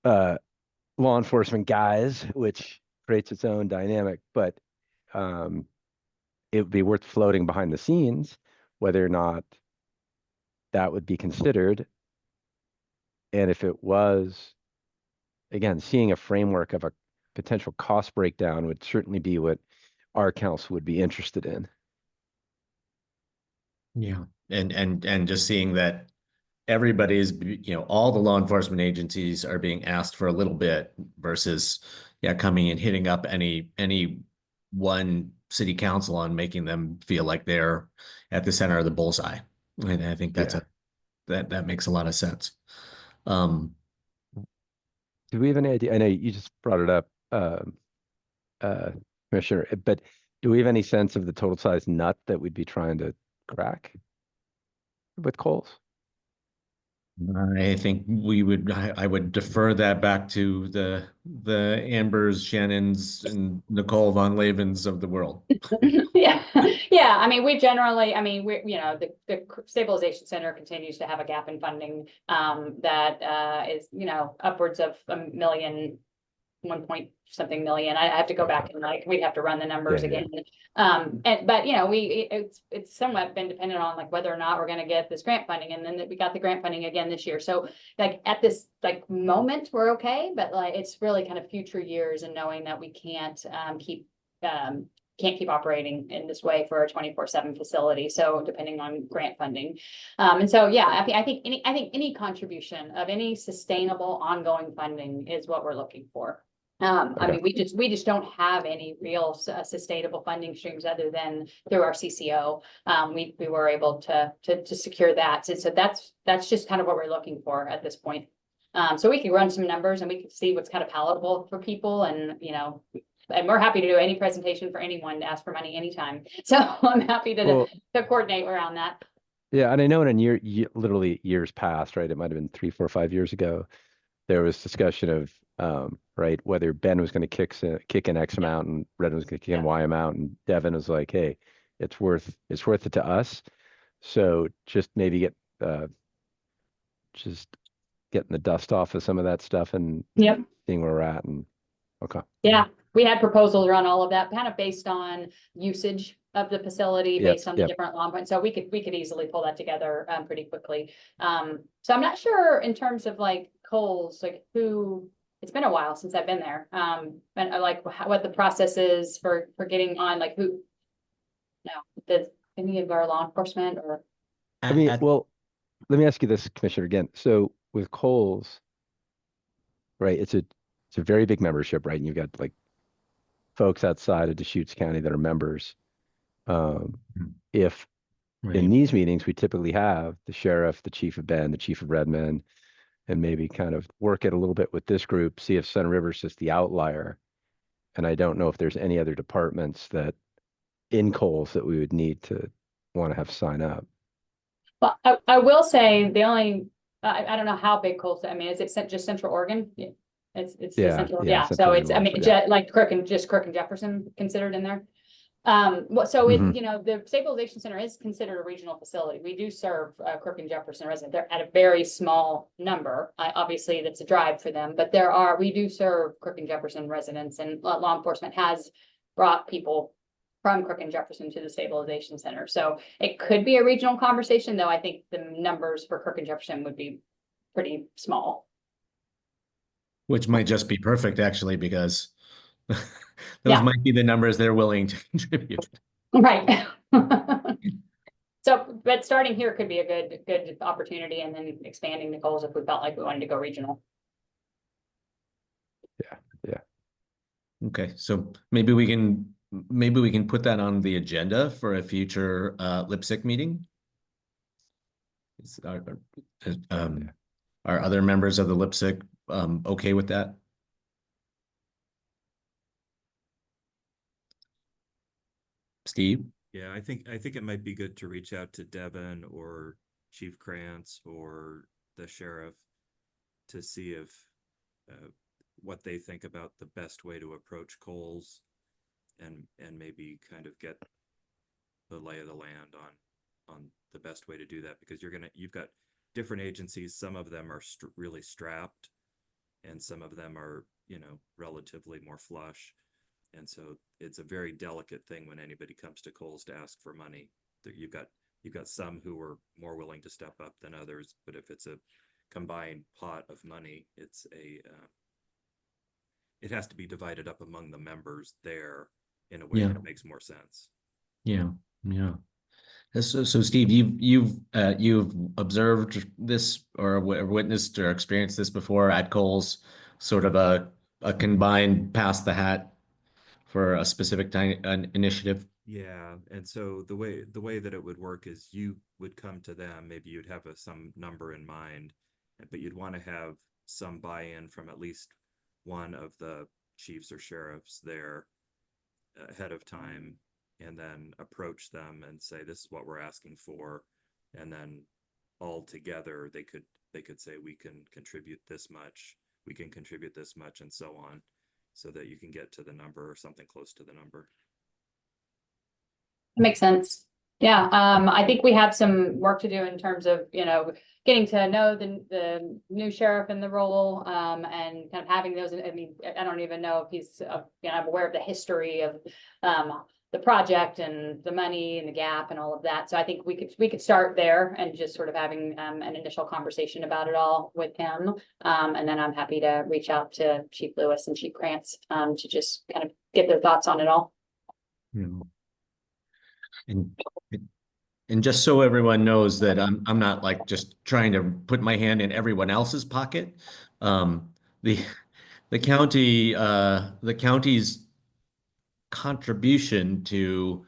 law enforcement guys, which creates its own dynamic, but it would be worth floating behind the scenes whether or not that would be considered. And if it was, again, seeing a framework of a potential cost breakdown would certainly be what our council would be interested in. Yeah, and just seeing that everybody's, all the law enforcement agencies are being asked for a little bit versus, coming and hitting up any one city council and making them feel like they're at the center of the bullseye. And I think that makes a lot of sense. Do we have any idea? I know you just brought it up, Commissioner, but do we have any sense of the total size nut that we'd be trying to crack with Kohl's? I think I would defer that back to the Ambers, Shannons, and Nicole Von Levens of the world. Yeah. I mean, the stabilization center continues to have a gap in funding that is, upwards of $1 million, 1 point something million. I have to go back and we'd have to run the numbers again. But it's somewhat been dependent on whether or not we're going to get this grant funding, and then we got the grant funding again this year. So at this moment we're okay, but it's really kind of future years and knowing that we can't keep operating in this way for a 24/7 facility. So depending on grant funding. And so, I think any contribution of any sustainable ongoing funding is what we're looking for. I mean, we just don't have any real sustainable funding streams other than through our CCO. We were able to secure that. And so that's just kind of what we're looking for at this point. So we can run some numbers and we can see what's kind of palatable for people, and and we're happy to do any presentation for anyone to ask for money anytime. So I'm happy to coordinate around that. Yeah, and I know literally years past, right? It might have been 3, 4, 5 years ago. there was discussion of, right, whether Ben was going to kick in X amount and Redmond was going to kick in Y amount, and Devin was like, hey, it's worth it to us. So just maybe just getting the dust off of some of that stuff and Yep. seeing where we're at, and okay. Yeah, we had proposals around all of that, kind of based on usage of the facility, Yep, based on the yep. different long points. So we could easily pull that together pretty quickly. So I'm not sure in terms of like Kohl's, like it's been a while since I've been there. And I like what the process is for getting on, like any of our law enforcement or. I mean, well, let me ask you this, Commissioner, again. So with Kohl's, right, it's a very big membership, right? And you've got like folks outside of Deschutes County that are members. If in these meetings, we typically have the sheriff, the chief of Ben, the chief of Redmond, and maybe kind of work it a little bit with this group, see if Center River's just the outlier. And I don't know if there's any other departments that in Kohl's that we would need to want to have sign up. Well, I will say the only, I don't know how big Kohl's, I mean, is it just Central Oregon? Yeah. It's the Yeah, central, yeah, yeah, so Central it's, I mean, Oregon, yeah. like Kirk and Jefferson considered in there. So it, Mhm. you know, the stabilization center is considered a regional facility. We do serve Kirk and Jefferson residents. They're at a very small number. Obviously, that's a drive for them, but we do serve Kirk and Jefferson residents, and law enforcement has brought people from Kirk and Jefferson to the stabilization center. So it could be a regional conversation, though I think the numbers for Kirk and Jefferson would be pretty small. Which might just be perfect, actually, because those Yeah. might be the numbers they're willing to contribute. Right. So, but starting here could be a good opportunity, and then expanding the goals if we felt like we wanted to go regional. Yeah. Okay, so maybe we can put that on the agenda for a future LIPSIC meeting. Are other members of the LIPSIC okay with that? Steve? Yeah, I think it might be good to reach out to Devin or Chief Krantz or the sheriff to see if what they think about the best way to approach Kohl's, and maybe kind of get the lay of the land on the best way to do that, because you've got different agencies. Some of them are really strapped, and some of them are, relatively more flush. And so it's a very delicate thing when anybody comes to Kohl's to ask for money. You've got some who are more willing to step up than others, but if it's a combined pot of money, it has to be divided up among the members there in a way that makes more sense. Yeah. So Steve, you've observed this or witnessed or experienced this before at Kohl's, sort of a combined pass the hat for a specific initiative. Yeah, and so the way that it would work is you would come to them, maybe you'd have some number in mind, but you'd want to have some buy-in from at least one of the chiefs or sheriffs there ahead of time, and then approach them and say, this is what we're asking for. And then all together, they could say, we can contribute this much, and so on, so that you can get to the number or something close to the number. Makes sense. Yeah, I think we have some work to do in terms of, getting to know the new sheriff in the role, and kind of having those. I mean, I don't even know if he's, I'm aware of the history of the project and the money and the gap and all of that. So I think we could start there and just sort of having an initial conversation about it all with him. And then I'm happy to reach out to Chief Lewis and Chief Krantz to just kind of get their thoughts on it all. And just so everyone knows that I'm not like just trying to put my hand in everyone else's pocket. The county's contribution to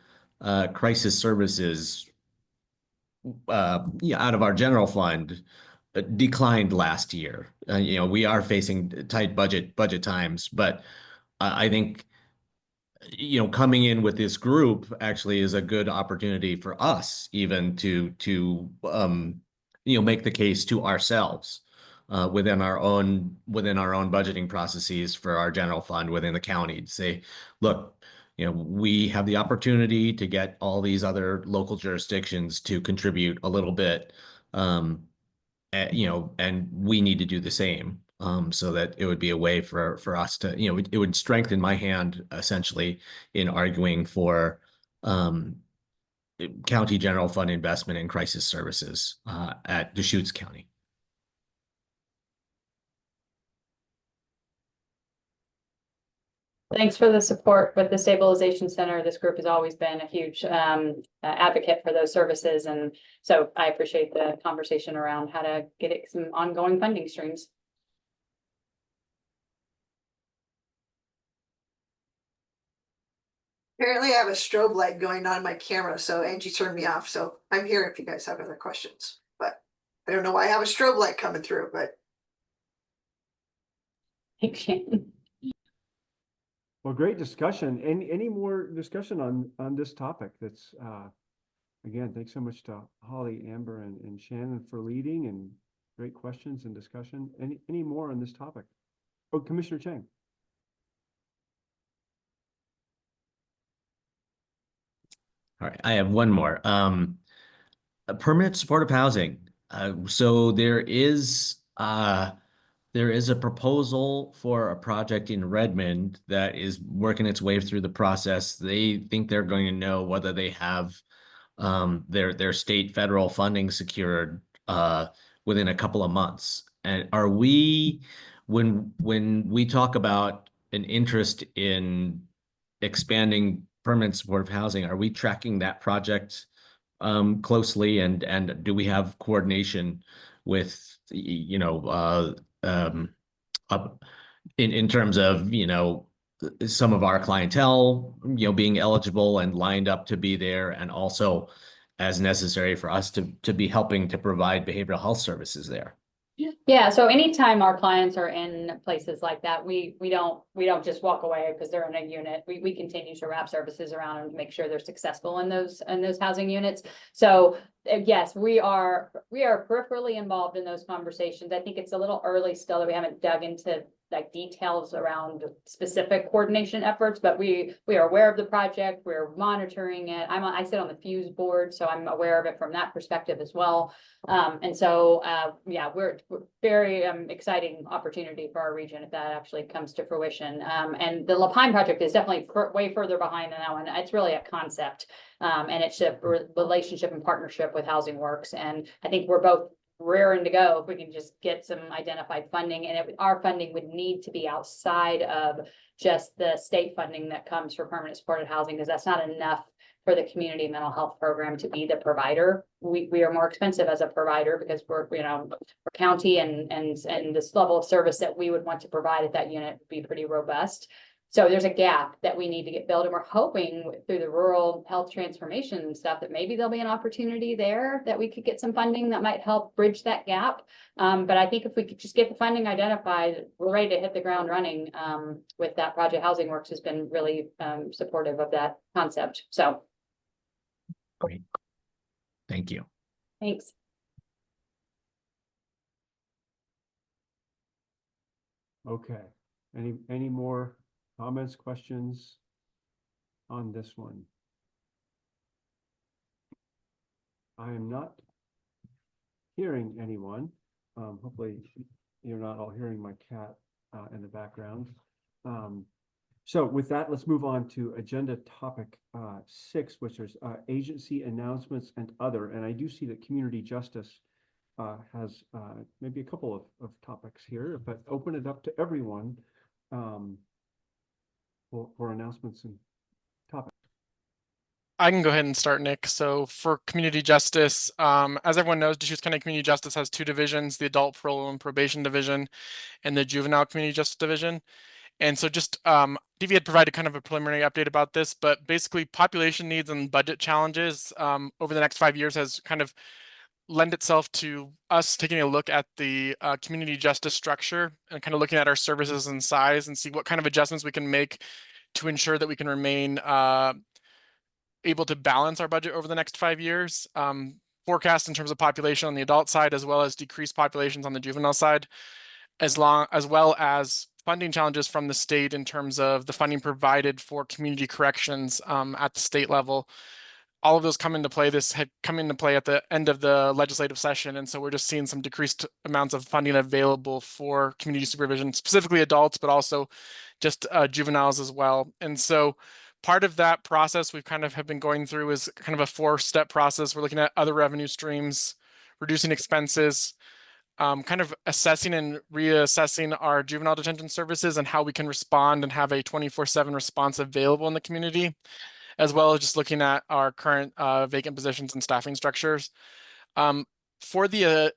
crisis services out of our general fund declined last year. We are facing tight budget times, but I think coming in with this group actually is a good opportunity for us even to make the case to ourselves within our own budgeting processes for our general fund within the county to say, look, you know, we have the opportunity to get all these other local jurisdictions to contribute a little bit, you know, and we need to do the same. So that it would be a way for us to, you know, it would strengthen my hand essentially in arguing for county general fund investment in crisis services at Deschutes County. Thanks for the support with the Stabilization Center. This group has always been a huge advocate for those services. And so I appreciate the conversation around how to get it some ongoing funding streams. Apparently I have a strobe light going on my camera, so Angie turned me off, so I'm here if you guys have other questions, but I don't know why I have a strobe light coming through, but. Thanks, Shannon. Well, great discussion. Any more discussion on this topic? That's again, thanks so much to Holly, Amber, and Shannon for leading, and great questions and discussion. Any more on this topic? Oh, Commissioner Chang. All right, I have one more. A permanent supportive housing. So there is a proposal for a project in Redmond that is working its way through the process. They think they're going to know whether they have their state federal funding secured within a couple of months. And are we, when we talk about an interest in expanding permanent supportive housing, are we tracking that project closely, and do we have coordination with, you know, in terms of, you know, some of our clientele, you know, being eligible and lined up to be there, and also as necessary for us to be helping to provide behavioral health services there? Yeah, so anytime our clients are in places like that, we don't just walk away because they're in a unit. We continue to wrap services around and make sure they're successful in those housing units. So yes, we are peripherally involved in those conversations. I think it's a little early still that we haven't dug into like details around specific coordination efforts, but we are aware of the project. We're monitoring it. I sit on the Fuse board, so I'm aware of it from that perspective as well. And so yeah, we're very exciting opportunity for our region if that actually comes to fruition. And the La Pine project is definitely way further behind than that one. It's really a concept, and it's a relationship and partnership with Housing Works. And I think we're both raring to go if we can just get some identified funding, and our funding would need to be outside of just the state funding that comes for permanent supported housing, because that's not enough for the community mental health program to be the provider. We are more expensive as a provider because we're county, and this level of service that we would want to provide at that unit would be pretty robust. So there's a gap that we need to get filled, and we're hoping through the rural health transformation and stuff that maybe there'll be an opportunity there that we could get some funding that might help bridge that gap. But I think if we could just get the funding identified, we're ready to hit the ground running with that project. Housing Works has been really supportive of that concept. So. Great. Thank you. Thanks. Okay. Any more comments, questions on this one? I am not hearing anyone. Hopefully you're not all hearing my cat in the background. So with that, let's move on to agenda topic 6, which is agency announcements and other. And I do see that community justice has maybe a couple of topics here, but open it up to everyone for announcements and topics. I can go ahead and start, Nick. So for community justice, as everyone knows, Deschutes County Community Justice has 2 divisions, the Adult Parole and Probation Division and the Juvenile Community Justice Division. And so just DV had provided kind of a preliminary update about this, but basically population needs and budget challenges over the next 5 years has kind of lend itself to us taking a look at the community justice structure and kind of looking at our services and size and see what kind of adjustments we can make to ensure that we can remain able to balance our budget over the next 5 years. For forecast in terms of population on the adult side, as well as decreased populations on the juvenile side, as well as funding challenges from the state in terms of the funding provided for community corrections at the state level. All of those come into play. This had come into play at the end of the legislative session. And so we're just seeing some decreased amounts of funding available for community supervision, specifically adults, but also just juveniles as well. And so part of that process we've kind of have been going through is kind of a 4-step process. We're looking at other revenue streams, reducing expenses, kind of assessing and reassessing our juvenile detention services and how we can respond and have a 24/7 response available in the community, as well as just looking at our current vacant positions and staffing structures. For the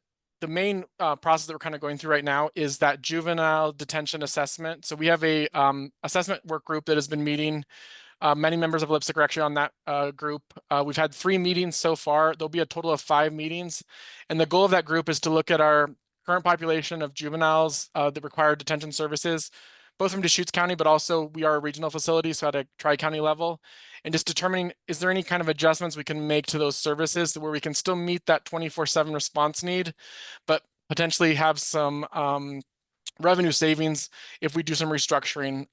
main process that we're kind of going through right now is that juvenile detention assessment. So we have a assessment work group that has been meeting. Many members of Lipstick are actually on that group. We've had 3 meetings so far. There'll be a total of 5 meetings. And the goal of that group is to look at our current population of juveniles that require detention services, both from Deschutes County, but also we are a regional facility, so at a tri-county level, and just determining, is there any kind of adjustments we can make to those services where we can still meet that 24/7 response need, but potentially have some revenue savings if we do some restructuring.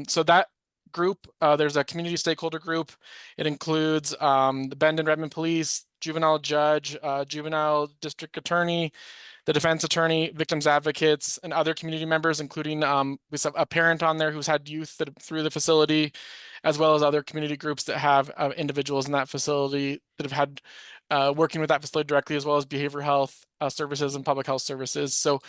So that group, there's a community stakeholder group. It includes the Bend and Redmond Police, juvenile judge, juvenile district attorney, the defense attorney, victims advocates, and other community members, including we have a parent on there who's had youth through the facility, as well as other community groups that have individuals in that facility that have had working with that facility directly, as well as behavioral health services and public health services. So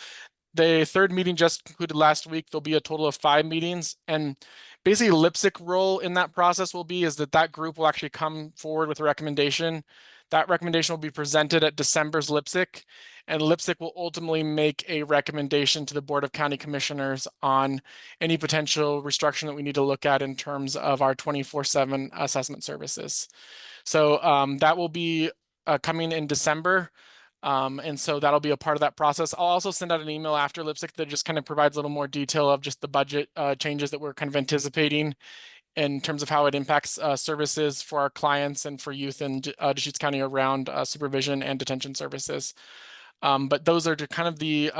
the 3rd meeting just concluded last week. There'll be a total of 5 meetings, and basically Lipstick role in that process will be is that group will actually come forward with a recommendation. That recommendation will be presented at December's Lipstick, and Lipstick will ultimately make a recommendation to the Board of County Commissioners on any potential restructuring that we need to look at in terms of our 24/7 assessment services. So that will be coming in December. And so that'll be a part of that process. I'll also send out an email after Lipstick that just kind of provides a little more detail of just the budget changes that we're kind of anticipating in terms of how it impacts services for our clients and for youth in Deschutes County around supervision and detention services. But those are kind of the,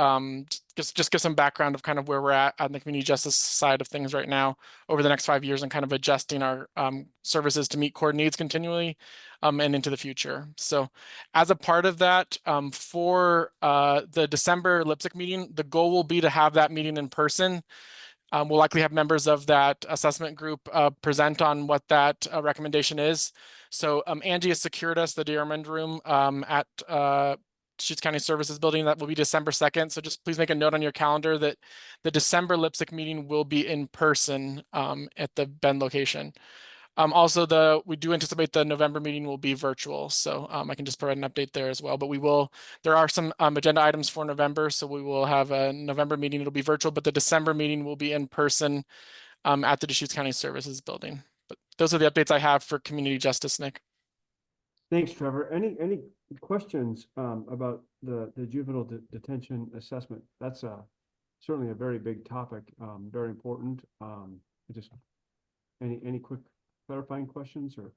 just give some background of kind of where we're at on the community justice side of things right now over the next 5 years and kind of adjusting our services to meet core needs continually and into the future. So as a part of that, for the December Lipstick meeting, the goal will be to have that meeting in person. We'll likely have members of that assessment group present on what that recommendation is. So Angie has secured us the Diamond Room at Deschutes County Services Building. That will be December 2nd. So just please make a note on your calendar that the December Lipstick meeting will be in person at the Bend location. Also, we do anticipate the November meeting will be virtual, so I can just provide an update there as well. But there are some agenda items for November, so we will have a November meeting. It'll be virtual, but the December meeting will be in person at the Deschutes County Services Building. But those are the updates I have for community justice, Nick. Thanks, Trevor. Any questions about the juvenile detention assessment? That's certainly a very big topic, very important. Just any quick clarifying questions or?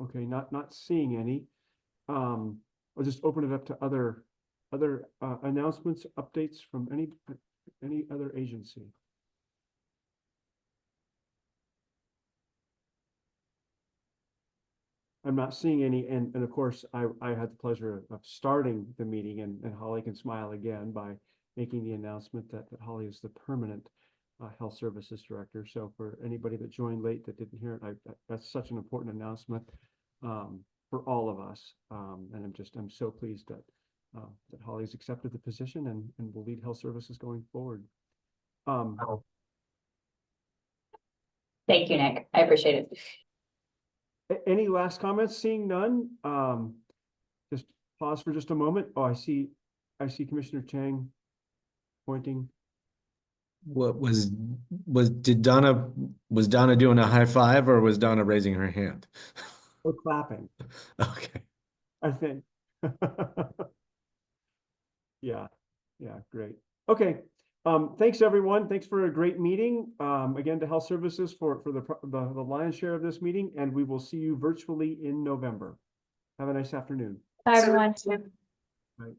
Okay, not seeing any. I'll just open it up to other announcements, updates from any other agency. I'm not seeing any, and of course I had the pleasure of starting the meeting, and Holly can smile again by making the announcement that Holly is the permanent Health Services Director. So for anybody that joined late that didn't hear it, that's such an important announcement for all of us. And I'm so pleased that Holly's accepted the position and will lead Health Services going forward. Thank you, Nick. I appreciate it. Any last comments? Seeing none, just pause for just a moment. Oh, I see Commissioner Chang pointing. What was Donna doing a high five, or was Donna raising her hand? Oh, clapping. Okay. I think. Yeah, great. Okay. Thanks everyone. Thanks for a great meeting. Again, to Health Services for the lion's share of this meeting, and we will see you virtually in November. Have a nice afternoon. Bye, So- everyone. Bye.